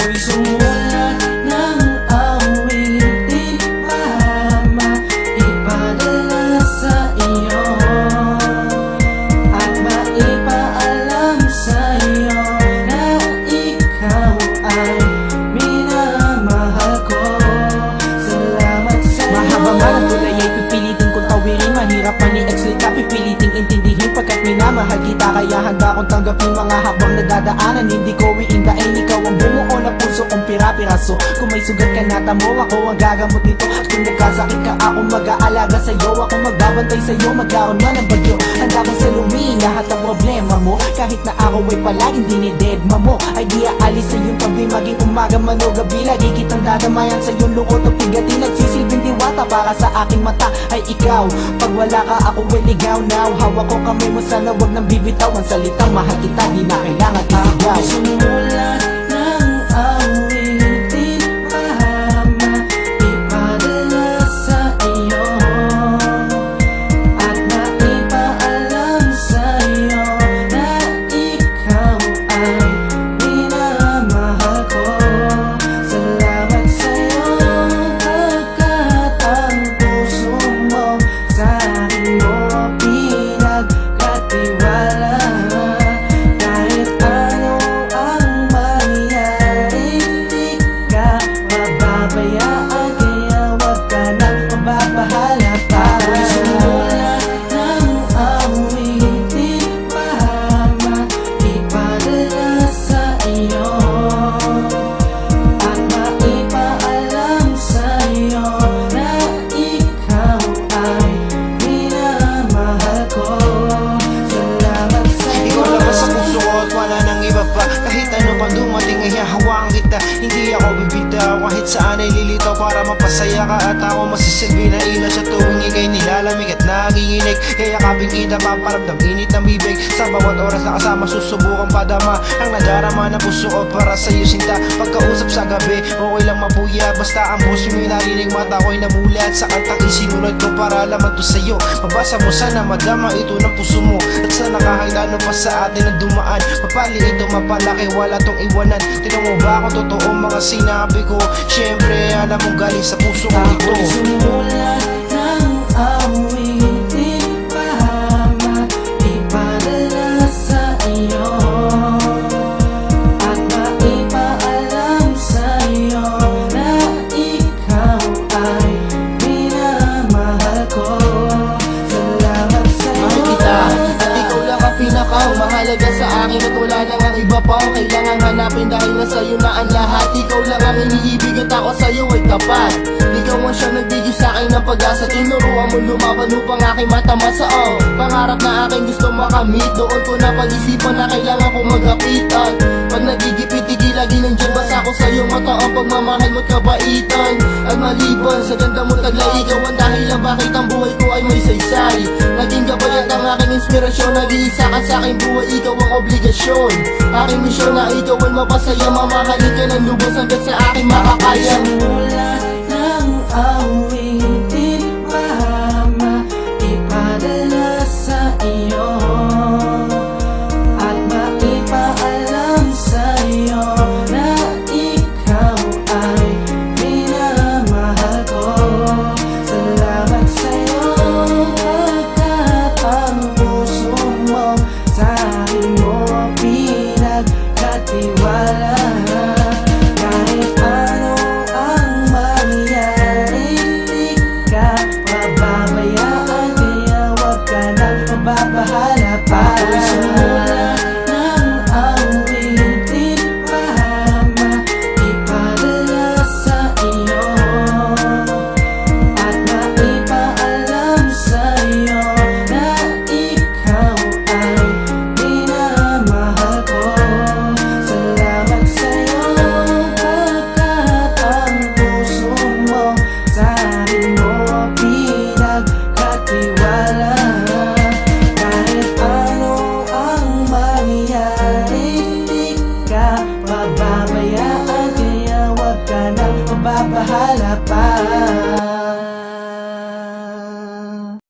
Ako'y sumulat ng awitin para maipadala sa iyo at maipaalam sa iyo na ikaw ay minamahal ko. Salamat sa'yo. Mahaba man ang tulay ay pipilitin kong tawirin. Mahirap man i-explain ka, pipiliting intindihin. Pagkat minamahal kita, kaya handa kong tanggapin mga habang nadadaanan. Hindi ko iindain, ikaw ang bumuo na puso kong pira-piraso. Kung may sugat ka natamo, ako ang gagamot nito. At kung nagkasakit ka, ako mag-aalaga sa'yo. Ako magbabantay sa'yo, magkaroon man ng bagyo. Handa kong salumin lahat ng problema mo. Kahit na ako ay palaging dinidedma mo, ay di aalis sa iyong tabi. Maging umaga man o gabi, lagi kitang dadamayan sa iyong lukot at pigatin. Nagsisilbing diwata para sa aking mata ay ikaw. Pag wala ka, ako ay ligaw now. Hawak ko kamay mo, sana wag nang bibitaw. Ang salitang mahal kita, di na kailangan isigaw. Ako'y sumulat ng awitin para maipadala sa iyo at maipaalam sa iyo na ikaw ay minamahal ko. Salamat sa'yo pagkat ang puso mo sa akin mo pinagkatiwala. Kahit ano ang mangyari, di ka mababayaan, kaya wag ka nang mababahala pa. Ako'y sumulat ng awitin para maipadala sa iyo at maipaalam sa iyo na ikaw ay minamahal ko. Salamat sa'yo. Ikaw lang sa puso ko at wala nang iba pa. Kahit ano pang dumating ay hahawakan kita. Hindi ako bibitaw kahit saan ay lilitaw para mapasaya ka. At ako masisilbi na ilaw sa tuwing ika'y nilalamig at naginginig. Kaya kaping kita paparamdam init ng bibig. Sa bawat oras na kasama susubukan padama ang nadarama na puso ko para sa'yo sinta. Pagkausap sa gabi okay lang mapuya, basta ang puso mo'y narinig, mata ko'y namulat sa kantang isinulat ko para laman to sa'yo. Mabasa mo sana madama ito ng puso mo, at sana kahit ano pa sa atin ang dumaan, mapali ito mapalaki, wala tong iwanan. Tinong mo ba kung totoo mga sinabi ko? Syempre alam mong galing sa puso ko ito. Ako'y sumulat ng awitin para maipadala sa iyo at maipaalam sa iyo na ikaw ay minamahal ko. Salamat sa'yo. Mahal kita, at ikaw lang ang pinakamahalaga sa akin. At wala nang ang iba pa ang kailangan hanapin, dahil na sa'yo na ang lahat. Ikaw lang ang iniibig at ako sa'yo ay tapat. Ikaw ang siyang nagbigay sa'kin ng pag-asa. Tinuruan mo lumaban upang aking matamasa. Pangarap na aking gusto makamit, doon ko na pag-isipan na kailangan kong magkapitan. Pag nagigipit, lagi nandiyan basta ako sa'yo mata ang pagmamahal mo't kabaitan. At maliban sa ganda mo taglay, ikaw ang dahilan bakit ang buhay ko ay may saysay. Naging gabay at ang aking inspirasyon, nag-iisa ka sa aking buhay, ikaw ang obligasyon. Aking misyon na ikaw ay mapasaya, mamahalin ka ng lubos hanggang sa aking makakaya. Sumulat ng awitin para maipadala sa iyo at maipaalam sa iyo na ikaw ay minamahal ko. Salamat sa'yo pagkat ang puso mo sa akin mo pinagkatiwala. Kahit ano ang mangyari, di ka mababayaan, kaya wag ka nang mababahala pa. Ako'y sumulat ng awitin para maipadala sa iyo at maipaalam sa iyo na ikaw ay minamahal ko. Salamat sa'yo pagkat ang puso mo sa akin mo pinagkatiwala. Kahit ano ang mangyari, di ka mababayaan, kaya wag ka nang mababahala pa.